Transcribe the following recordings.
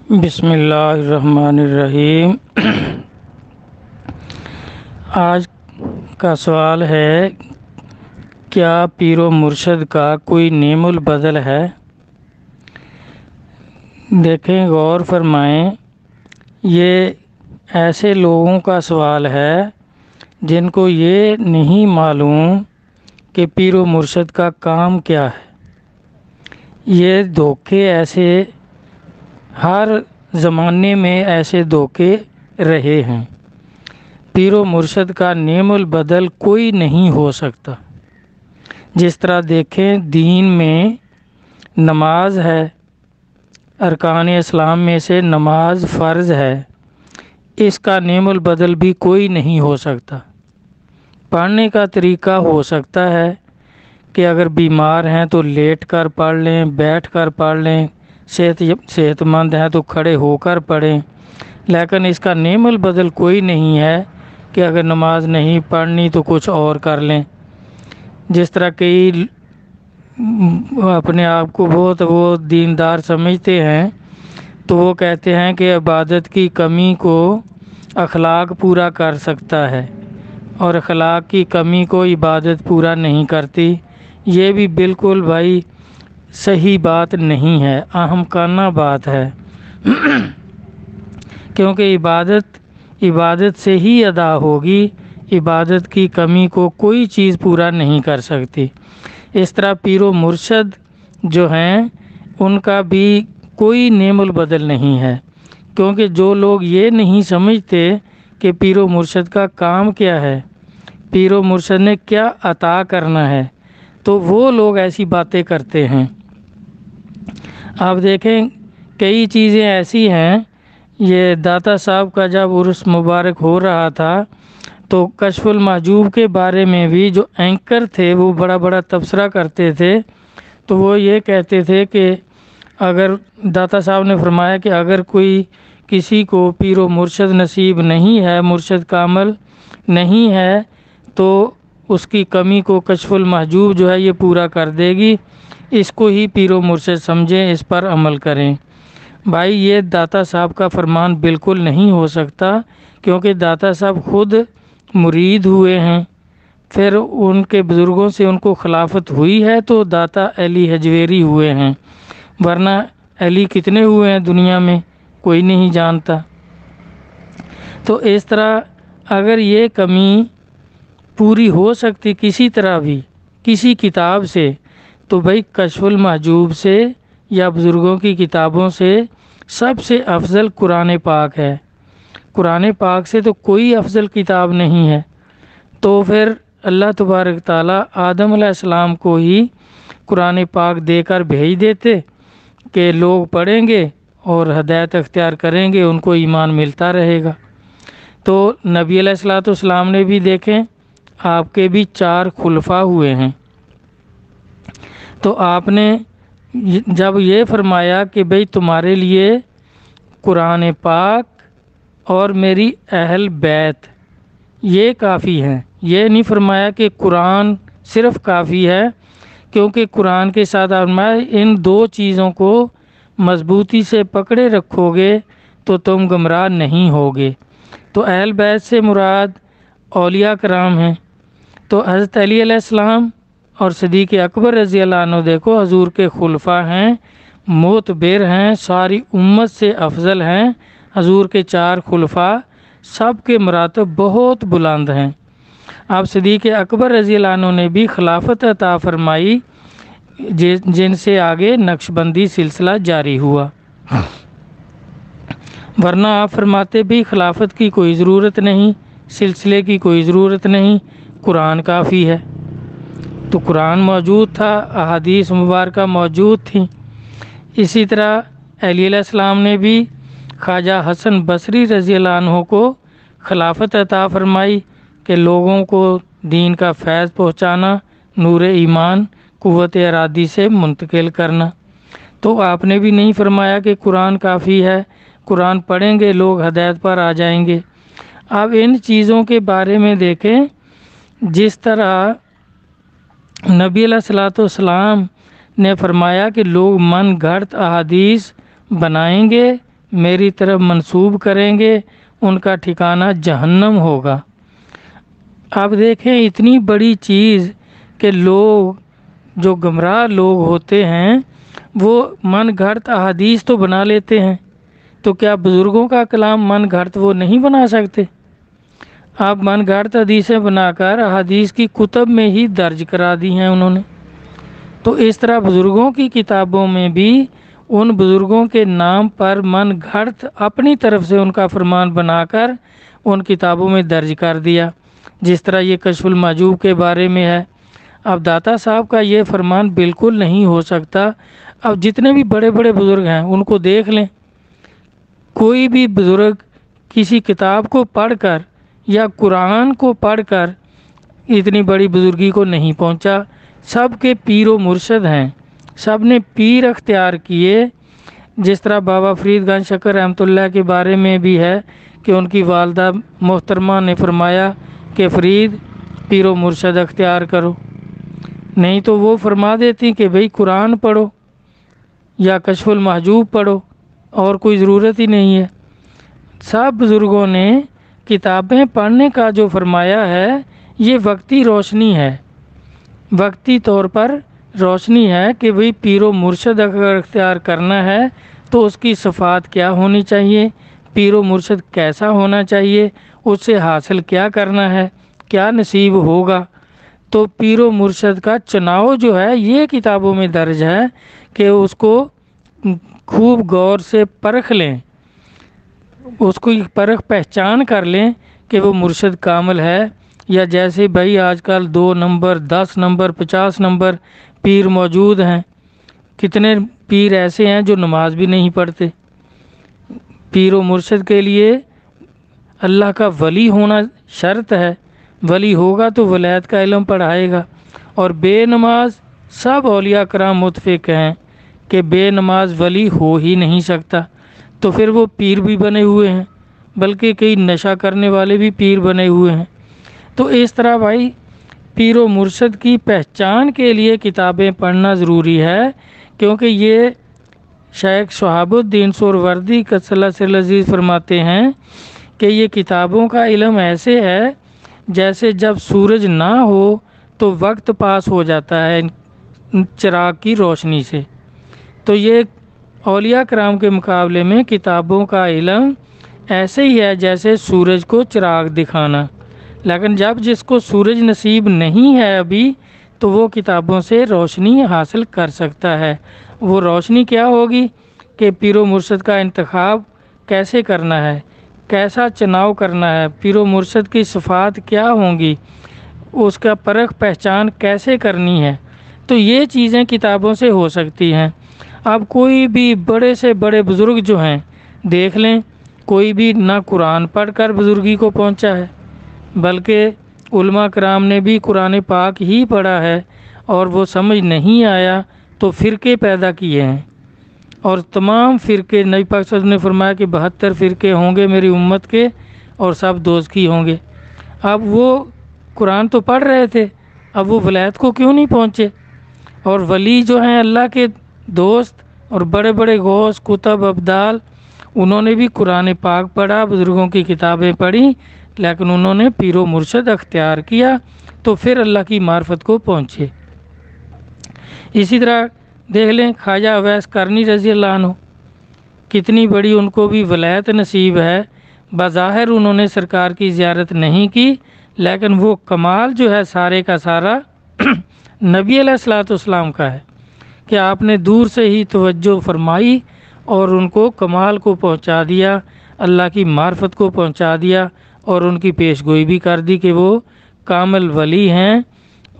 بسم اللہ الرحمن الرحیم۔ آج کا سوال ہے، کیا پیر و مرشد کا کوئی نعم البدل ہے؟ دیکھیں، غور فرمائیں، یہ ایسے لوگوں کا سوال ہے جن کو یہ نہیں معلوم کہ پیر و مرشد کا کام کیا ہے۔ یہ دھوکے ایسے ہر زمانے میں ایسے دھوکے رہے ہیں۔ پیر و مرشد کا نعم البدل کوئی نہیں ہو سکتا۔ جس طرح دیکھیں، دین میں نماز ہے، ارکان اسلام میں سے نماز فرض ہے، اس کا نعم البدل بھی کوئی نہیں ہو سکتا۔ پڑھنے کا طریقہ ہو سکتا ہے کہ اگر بیمار ہیں تو لیٹ کر پڑھ لیں، بیٹھ کر پڑھ لیں، صحت مند ہیں تو کھڑے ہو کر پڑھیں، لیکن اس کا نعم البدل کوئی نہیں ہے کہ اگر نماز نہیں پڑھنی تو کچھ اور کر لیں۔ جس طرح کئی اپنے آپ کو بہت وہ دیندار سمجھتے ہیں تو وہ کہتے ہیں کہ عبادت کی کمی کو اخلاق پورا کر سکتا ہے، اور اخلاق کی کمی کو عبادت پورا نہیں کرتی۔ یہ بھی بالکل بھائی صحیح بات نہیں ہے، احمقانہ بات ہے، کیونکہ عبادت سے ہی ادا ہوگی۔ عبادت کی کمی کو کوئی چیز پورا نہیں کر سکتی۔ اس طرح پیر و مرشد جو ہیں ان کا بھی کوئی نعم البدل نہیں ہے، کیونکہ جو لوگ یہ نہیں سمجھتے کہ پیر و مرشد کا کام کیا ہے، پیر و مرشد نے کیا عطا کرنا ہے، تو وہ لوگ ایسی باتیں کرتے ہیں۔ آپ دیکھیں، کئی چیزیں ایسی ہیں، یہ داتا صاحب کا جب عرس مبارک ہو رہا تھا تو کشف المحجوب کے بارے میں بھی جو اینکر تھے وہ بڑا بڑا تبصرہ کرتے تھے، تو وہ یہ کہتے تھے کہ اگر داتا صاحب نے فرمایا کہ اگر کوئی کسی کو پیر و مرشد نصیب نہیں ہے، مرشد کامل نہیں ہے، تو اس کی کمی کو کشف المحجوب جو ہے یہ پورا کر دے گی، اس کو ہی پیر و مرشد سمجھیں، اس پر عمل کریں۔ بھائی، یہ داتا صاحب کا فرمان بالکل نہیں ہو سکتا، کیونکہ داتا صاحب خود مرید ہوئے ہیں، پھر ان کے بزرگوں سے ان کو خلافت ہوئی ہے تو داتا علی حجویری ہوئے ہیں، ورنہ علی کتنے ہوئے ہیں دنیا میں کوئی نہیں جانتا۔ تو اس طرح اگر یہ کمی پوری ہو سکتی کسی طرح بھی، کسی کتاب سے، تو بھائی کشف المحجوب سے یا بزرگوں کی کتابوں سے سب سے افضل قرآن پاک ہے۔ قرآن پاک سے تو کوئی افضل کتاب نہیں ہے۔ تو پھر اللہ تبارک تعالیٰ آدم علیہ السلام کو ہی قرآن پاک دے کر بھیج دیتے کہ لوگ پڑھیں گے اور ہدایت اختیار کریں گے، ان کو ایمان ملتا رہے گا۔ تو نبی علیہ السلام نے بھی دیکھیں، آپ کے بھی 4 خلفاء ہوئے ہیں، تو آپ نے جب یہ فرمایا کہ بھئی تمہارے لیے قرآن پاک اور میری اہل بیت یہ کافی ہیں، یہ نہیں فرمایا کہ قرآن صرف کافی ہے، کیونکہ قرآن کے ساتھ فرمایا ان 2 چیزوں کو مضبوطی سے پکڑے رکھو گے تو تم گمراہ نہیں ہوگے۔ تو اہل بیت سے مراد اولیاء کرام ہیں، تو حضرت علی علیہ السلام اور صدیق اکبر رضی اللہ عنہ دیکھو حضور کے خلفاء ہیں، معتبر ہیں، ساری امت سے افضل ہیں۔ حضور کے 4 خلفاء سب کے مراتب بہت بلند ہیں۔ اب صدیق اکبر رضی اللہ عنہ نے بھی خلافت عطا فرمائی، جن سے آگے نقش بندی سلسلہ جاری ہوا، ورنہ آپ فرماتے بھی خلافت کی کوئی ضرورت نہیں، سلسلے کی کوئی ضرورت نہیں، قرآن کافی ہے۔ تو قرآن موجود تھا، احادیث مبارکہ موجود تھیں۔ اسی طرح علی علیہ السلام نے بھی خواجہ حسن بصری رضی اللہ عنہ کو خلافت عطا فرمائی کہ لوگوں کو دین کا فیض پہنچانا، نور ایمان قوت ارادی سے منتقل کرنا۔ تو آپ نے بھی نہیں فرمایا کہ قرآن کافی ہے، قرآن پڑھیں گے لوگ ہدایت پر آ جائیں گے۔ اب ان چیزوں کے بارے میں دیکھیں، جس طرح نبی علیہ السلام نے فرمایا کہ لوگ من گھڑت احادیث بنائیں گے، میری طرف منسوب کریں گے ان کا ٹھکانہ جہنم ہوگا۔ اب دیکھیں اتنی بڑی چیز کہ لوگ جو گمراہ لوگ ہوتے ہیں وہ من گھڑت احادیث تو بنا لیتے ہیں، تو کیا بزرگوں کا کلام من گھڑت وہ نہیں بنا سکتے؟ آپ من گھڑت حدیثیں بنا کر احادیث کی کتب میں ہی درج کرا دی ہیں انہوں نے۔ تو اس طرح بزرگوں کی کتابوں میں بھی ان بزرگوں کے نام پر من گھڑت اپنی طرف سے ان کا فرمان بنا کر ان کتابوں میں درج کر دیا، جس طرح یہ کشف المحجوب کے بارے میں ہے۔ اب داتا صاحب کا یہ فرمان بالکل نہیں ہو سکتا۔ اب جتنے بھی بڑے بڑے بزرگ ہیں ان کو دیکھ لیں، کوئی بھی بزرگ کسی کتاب کو پڑھ کر یا قرآن کو پڑھ کر اتنی بڑی بزرگی کو نہیں پہنچا۔ سب کے پیر و مرشد ہیں، سب نے پیر اختیار کیے۔ جس طرح بابا فرید گنج شکر رحمۃ اللہ کے بارے میں بھی ہے کہ ان کی والدہ محترمہ نے فرمایا کہ فرید پیر و مرشد اختیار کرو، نہیں تو وہ فرما دیتی کہ بھئی قرآن پڑھو یا کشف المحجوب پڑھو، اور کوئی ضرورت ہی نہیں ہے۔ سب بزرگوں نے کتابیں پڑھنے کا جو فرمایا ہے یہ وقتی روشنی ہے، وقتی طور پر روشنی ہے کہ بھئی پیر و مرشد اگر اختیار کرنا ہے تو اس کی صفات کیا ہونی چاہیے، پیر و مرشد کیسا ہونا چاہیے، اس سے حاصل کیا کرنا ہے، کیا نصیب ہوگا۔ تو پیر و مرشد کا چناؤ جو ہے یہ کتابوں میں درج ہے کہ اس کو خوب غور سے پرکھ لیں، اس کو پرکھ پہچان کر لیں کہ وہ مرشد کامل ہے، یا جیسے بھائی آج کل 2 نمبر 10 نمبر 50 نمبر پیر موجود ہیں۔ کتنے پیر ایسے ہیں جو نماز بھی نہیں پڑھتے۔ پیر و مرشد کے لیے اللہ کا ولی ہونا شرط ہے، ولی ہوگا تو ولایت کا علم پڑھائے گا، اور بے نماز سب اولیاء کرام متفق ہیں کہ بے نماز ولی ہو ہی نہیں سکتا۔ تو پھر وہ پیر بھی بنے ہوئے ہیں، بلکہ کئی نشہ کرنے والے بھی پیر بنے ہوئے ہیں۔ تو اس طرح بھائی پیر و مرشد کی پہچان کے لیے کتابیں پڑھنا ضروری ہے، کیونکہ یہ شیخ شہاب الدین سہروردی قدس اللہ سرہ العزیز فرماتے ہیں کہ یہ کتابوں کا علم ایسے ہے جیسے جب سورج نہ ہو تو وقت پاس ہو جاتا ہے چراغ کی روشنی سے۔ تو یہ اولیاء کرام کے مقابلے میں کتابوں کا علم ایسے ہی ہے جیسے سورج کو چراغ دکھانا، لیکن جب جس کو سورج نصیب نہیں ہے ابھی تو وہ کتابوں سے روشنی حاصل کر سکتا ہے۔ وہ روشنی کیا ہوگی کہ پیر و مرشد کا انتخاب کیسے کرنا ہے، کیسا چناؤ کرنا ہے، پیر و مرشد کی صفات کیا ہوں گی، اس کا پرکھ پہچان کیسے کرنی ہے۔ تو یہ چیزیں کتابوں سے ہو سکتی ہیں۔ اب کوئی بھی بڑے سے بڑے بزرگ جو ہیں دیکھ لیں، کوئی بھی نہ قرآن پڑھ کر بزرگی کو پہنچا ہے، بلکہ علماء کرام نے بھی قرآن پاک ہی پڑھا ہے، اور وہ سمجھ نہیں آیا تو فرقے پیدا کیے ہیں، اور تمام فرقے نبی پاک صلی اللہ علیہ وسلم نے فرمایا کہ 72 فرقے ہوں گے میری امت کے اور سب دوزخی ہوں گے۔ اب وہ قرآن تو پڑھ رہے تھے، اب وہ ولایت کو کیوں نہیں پہنچے؟ اور ولی جو ہیں اللہ کے دوست اور بڑے بڑے غوث کتب ابدال، انہوں نے بھی قرآن پاک پڑھا، بزرگوں کی کتابیں پڑھی، لیکن انہوں نے پیر و مرشد اختیار کیا تو پھر اللہ کی معرفت کو پہنچے۔ اسی طرح دیکھ لیں خواجہ اویس کرنی رضی اللہ عنہ، کتنی بڑی ان کو بھی ولایت نصیب ہے۔ بظاہر انہوں نے سرکار کی زیارت نہیں کی، لیکن وہ کمال جو ہے سارے کا سارا نبی علیہ الصلوۃ والسلام کا ہے کہ آپ نے دور سے ہی توجہ فرمائی اور ان کو کمال کو پہنچا دیا، اللہ کی معرفت کو پہنچا دیا، اور ان کی پیش گوئی بھی کر دی کہ وہ کامل ولی ہیں،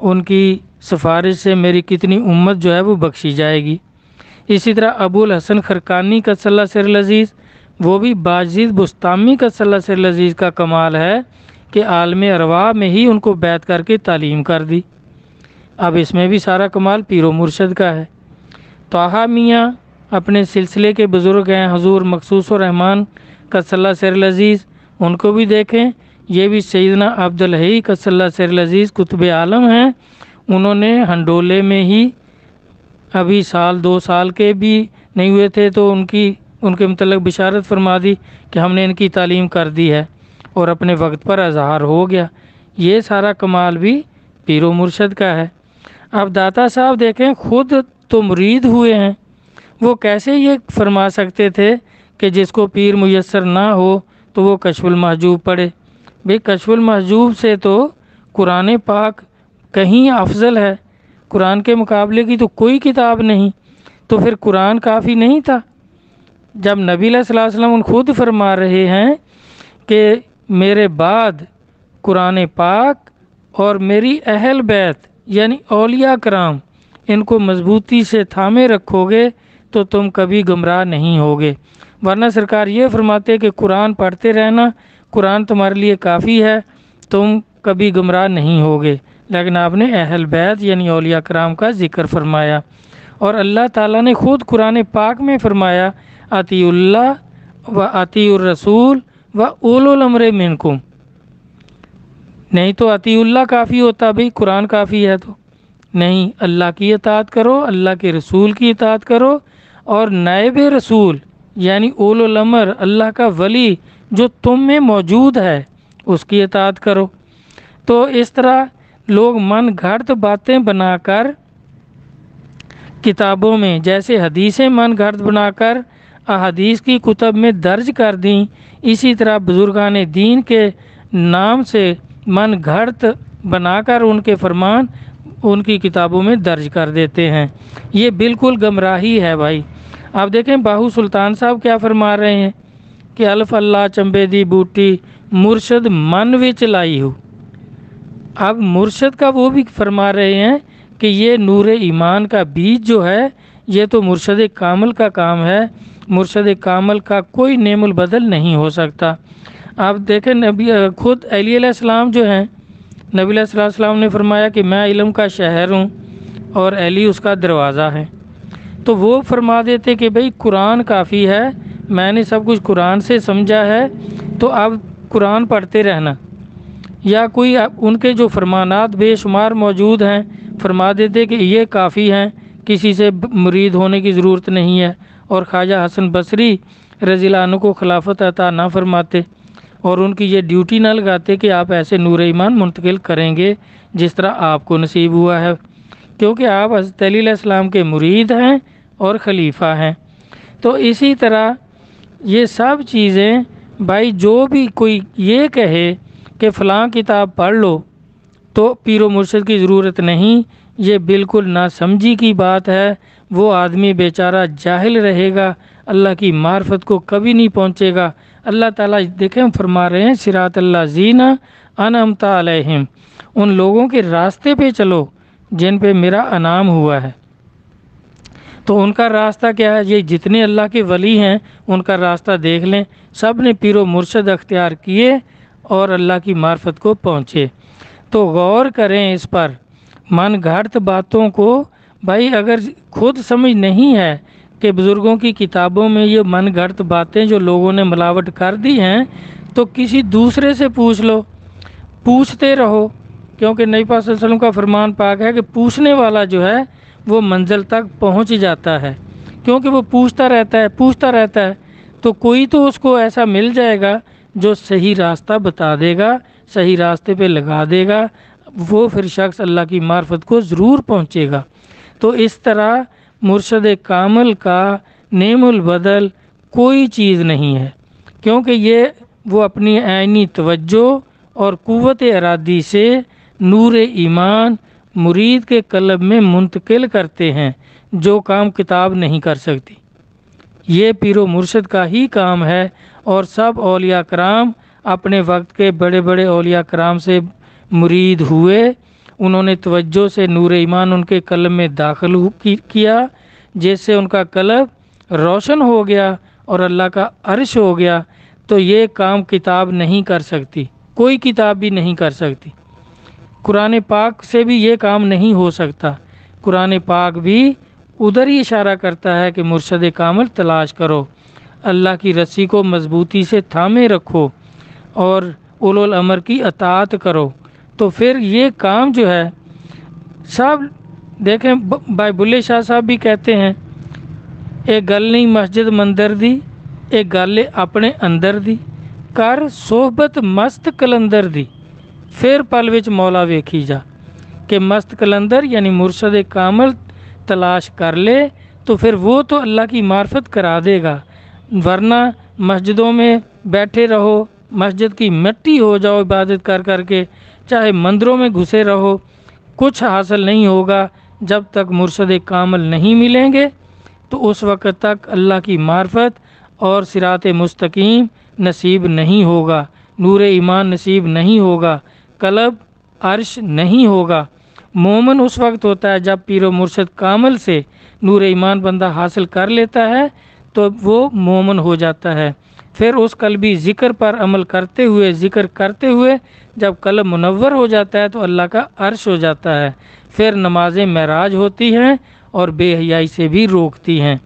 ان کی سفارش سے میری کتنی امت جو ہے وہ بخشی جائے گی۔ اسی طرح ابو الحسن خرقانی قدس اللہ سرہ العزیز، وہ بھی باجید بستامی قدس اللہ سرہ العزیز کا کمال ہے کہ عالم ارواح میں ہی ان کو بیعت کر کے تعلیم کر دی۔ اب اس میں بھی سارا کمال پیر و مرشد کا ہے۔ طٰہٰ میاں اپنے سلسلے کے بزرگ ہیں، حضور مخصوص الرحمن قدس اللہ سرہ العزیز، ان کو بھی دیکھیں، یہ بھی سیدنا عبدالحی قدس اللہ سرہ العزیز قطب عالم ہیں۔ انہوں نے ہنڈولے میں ہی ابھی 1-2 سال کے بھی نہیں ہوئے تھے تو ان کی ان کے متعلق بشارت فرما دی کہ ہم نے ان کی تعلیم کر دی ہے اور اپنے وقت پر اظہار ہو گیا۔ یہ سارا کمال بھی پیر و مرشد کا ہے۔ اب داتا صاحب دیکھیں، خود تو مرید ہوئے ہیں، وہ کیسے یہ فرما سکتے تھے کہ جس کو پیر میسر نہ ہو تو وہ کشف المحجوب پڑھے؟ بھئی کشف المحجوب سے تو قرآن پاک کہیں افضل ہے، قرآن کے مقابلے کی تو کوئی کتاب نہیں، تو پھر قرآن کافی نہیں تھا؟ جب نبی علیہ الصلوۃ والسلام خود فرما رہے ہیں کہ میرے بعد قرآن پاک اور میری اہل بیت یعنی اولیاء کرام ان کو مضبوطی سے تھامے رکھو گے تو تم کبھی گمراہ نہیں ہوگے، ورنہ سرکار یہ فرماتے کہ قرآن پڑھتے رہنا، قرآن تمہارے لیے کافی ہے، تم کبھی گمراہ نہیں ہوگے۔ لیکن آپ نے اہل بیت یعنی اولیاء کرام کا ذکر فرمایا، اور اللہ تعالیٰ نے خود قرآن پاک میں فرمایا اطیعوا اللہ و اطیعوا الرسول و اولو الامر منکم۔ نہیں تو اطیعوا اللہ کافی ہوتا، بھئی قرآن کافی ہے تو نہیں، اللہ کی اطاعت کرو، اللہ کے رسول کی اطاعت کرو، اور نائب رسول یعنی اولو الامر اللہ کا ولی جو تم میں موجود ہے اس کی اطاعت کرو۔ تو اس طرح لوگ من گھڑت باتیں بنا کر کتابوں میں، جیسے حدیثیں من گھڑت بنا کر احادیث کی کتب میں درج کر دیں، اسی طرح بزرگان دین کے نام سے من گھڑت بنا کر ان کے فرمان ان کی کتابوں میں درج کر دیتے ہیں۔ یہ بالکل گمراہی ہے بھائی۔ آپ دیکھیں باہو سلطان صاحب کیا فرما رہے ہیں کہ الف اللہ چمبے دی بوٹی مرشد من وچ لائی ہو۔ اب مرشد کا وہ بھی فرما رہے ہیں کہ یہ نور ایمان کا بیج جو ہے یہ تو مرشد کامل کا کام ہے، مرشد کامل کا کوئی نعم البدل نہیں ہو سکتا۔ آپ دیکھیں نبی خود علی علیہ السلام جو ہیں، نبی علیہ السلام نے فرمایا کہ میں علم کا شہر ہوں اور علی اس کا دروازہ ہے، تو وہ فرما دیتے کہ بھئی قرآن کافی ہے، میں نے سب کچھ قرآن سے سمجھا ہے، تو اب قرآن پڑھتے رہنا۔ یا کوئی ان کے جو فرمانات بے شمار موجود ہیں فرما دیتے کہ یہ کافی ہیں، کسی سے مرید ہونے کی ضرورت نہیں ہے، اور خواجہ حسن بصری رضی اللہ عنہ کو خلافت عطا نہ فرماتے اور ان کی یہ ڈیوٹی نہ لگاتے کہ آپ ایسے نور ایمان منتقل کریں گے جس طرح آپ کو نصیب ہوا ہے، کیونکہ آپ حضرت علی علیہ السلام کے مرید ہیں اور خلیفہ ہیں۔ تو اسی طرح یہ سب چیزیں بھائی، جو بھی کوئی یہ کہے کہ فلاں کتاب پڑھ لو تو پیر و مرشد کی ضرورت نہیں، یہ بالکل ناسمجھی کی بات ہے۔ وہ آدمی بیچارہ جاہل رہے گا، اللہ کی معرفت کو کبھی نہیں پہنچے گا۔ اللہ تعالیٰ دیکھیں فرما رہے ہیں صراط الذین انعمت علیہم، ان لوگوں کے راستے پہ چلو جن پہ میرا انعام ہوا ہے۔ تو ان کا راستہ کیا ہے؟ یہ جتنے اللہ کے ولی ہیں ان کا راستہ دیکھ لیں، سب نے پیر و مرشد اختیار کیے اور اللہ کی معرفت کو پہنچے۔ تو غور کریں اس پر، من گھڑت باتوں کو بھائی اگر خود سمجھ نہیں ہے کہ بزرگوں کی کتابوں میں یہ من گھڑت باتیں جو لوگوں نے ملاوٹ کر دی ہیں، تو کسی دوسرے سے پوچھ لو، پوچھتے رہو، کیونکہ نبی پاک صلی اللہ علیہ وسلم کا فرمان پاک ہے کہ پوچھنے والا جو ہے وہ منزل تک پہنچ جاتا ہے، کیونکہ وہ پوچھتا رہتا ہے، تو کوئی تو اس کو ایسا مل جائے گا جو صحیح راستہ بتا دے گا، صحیح راستے پہ لگا دے گا، وہ پھر شخص اللہ کی معرفت کو ضرور پہنچے گا۔ تو اس طرح مرشد کامل کا نعم البدل کوئی چیز نہیں ہے، کیونکہ یہ وہ اپنی عینی توجہ اور قوت ارادی سے نور ایمان مرید کے قلب میں منتقل کرتے ہیں، جو کام کتاب نہیں کر سکتی۔ یہ پیر و مرشد کا ہی کام ہے، اور سب اولیاء کرام اپنے وقت کے بڑے بڑے اولیاء کرام سے مرید ہوئے، انہوں نے توجہ سے نور ایمان ان کے قلب میں داخل کیا، جس سے ان کا قلب روشن ہو گیا اور اللہ کا عرش ہو گیا۔ تو یہ کام کتاب نہیں کر سکتی، کوئی کتاب بھی نہیں کر سکتی، قرآن پاک سے بھی یہ کام نہیں ہو سکتا۔ قرآن پاک بھی ادھر ہی اشارہ کرتا ہے کہ مرشد کامل تلاش کرو، اللہ کی رسی کو مضبوطی سے تھامے رکھو اور اولو الامر کی اطاعت کرو، تو پھر یہ کام جو ہے سب دیکھیں۔ بھائی بلے شاہ صاحب بھی کہتے ہیں، ایک گل نہیں مسجد مندر دی ਇਹ ਗੱਲ ਆਪਣੇ ਅੰਦਰ ਦੀ ਕਰ ਸੋਹਬਤ ਮਸਤ ਕਲੰਦਰ ਦੀ। ਫਿਰ ਪਲ ਵਿੱਚ ਮੌਲਾ ਵੇਖੀ ਜਾ کہ مست قلندر یعنی مرشد کامل تلاش کر لے تو پھر وہ تو اللہ کی معرفت کرا دے گا، ورنہ مسجدوں میں بیٹھے رہو، مسجد کی مٹی ہو جاؤ عبادت کر کر کے، چاہے مندروں میں گھسے رہو، کچھ حاصل نہیں ہوگا جب تک مرشد کامل نہیں ملیں گے۔ تو اس وقت تک اللہ کی معرفت اور صراط مستقیم نصیب نہیں ہوگا، نور ایمان نصیب نہیں ہوگا، قلب عرش نہیں ہوگا۔ مومن اس وقت ہوتا ہے جب پیر و مرشد کامل سے نور ایمان بندہ حاصل کر لیتا ہے تو وہ مومن ہو جاتا ہے۔ پھر اس قلبی ذکر پر عمل کرتے ہوئے، ذکر کرتے ہوئے جب قلب منور ہو جاتا ہے تو اللہ کا عرش ہو جاتا ہے۔ پھر نمازیں معراج ہوتی ہیں اور بے حیائی سے بھی روکتی ہیں،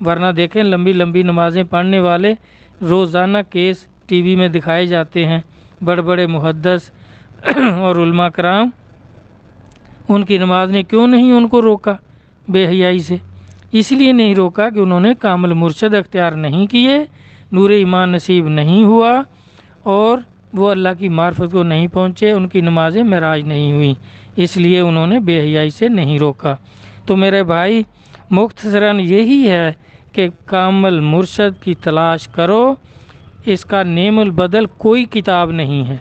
ورنہ دیکھیں لمبی لمبی نمازیں پڑھنے والے روزانہ کیس ٹی وی میں دکھائے جاتے ہیں، بڑے بڑے محدث اور علماء کرام، ان کی نماز نے کیوں نہیں ان کو روکا بے حیائی سے؟ اس لیے نہیں روکا کہ انہوں نے کامل مرشد اختیار نہیں کیے، نور ایمان نصیب نہیں ہوا اور وہ اللہ کی معرفت کو نہیں پہنچے، ان کی نمازیں معراج نہیں ہوئیں، اس لیے انہوں نے بے حیائی سے نہیں روکا۔ تو میرے بھائی مختصراً یہی ہے کہ کامل مرشد کی تلاش کرو، اس کا نعم البدل کوئی کتاب نہیں ہے۔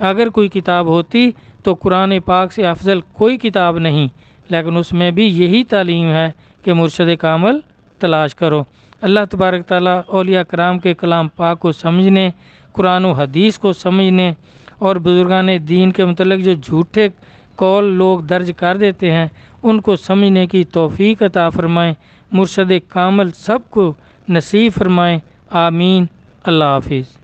اگر کوئی کتاب ہوتی تو قرآن پاک سے افضل کوئی کتاب نہیں، لیکن اس میں بھی یہی تعلیم ہے کہ مرشد کامل تلاش کرو۔ اللہ تبارک تعالیٰ اولیاء کرام کے کلام پاک کو سمجھنے، قرآن و حدیث کو سمجھنے اور بزرگان دین کے متعلق جو جھوٹے قول لوگ درج کر دیتے ہیں ان کو سمجھنے کی توفیق عطا فرمائیں، مرشد کامل سب کو نصیب فرمائیں، آمین۔ اللہ حافظ۔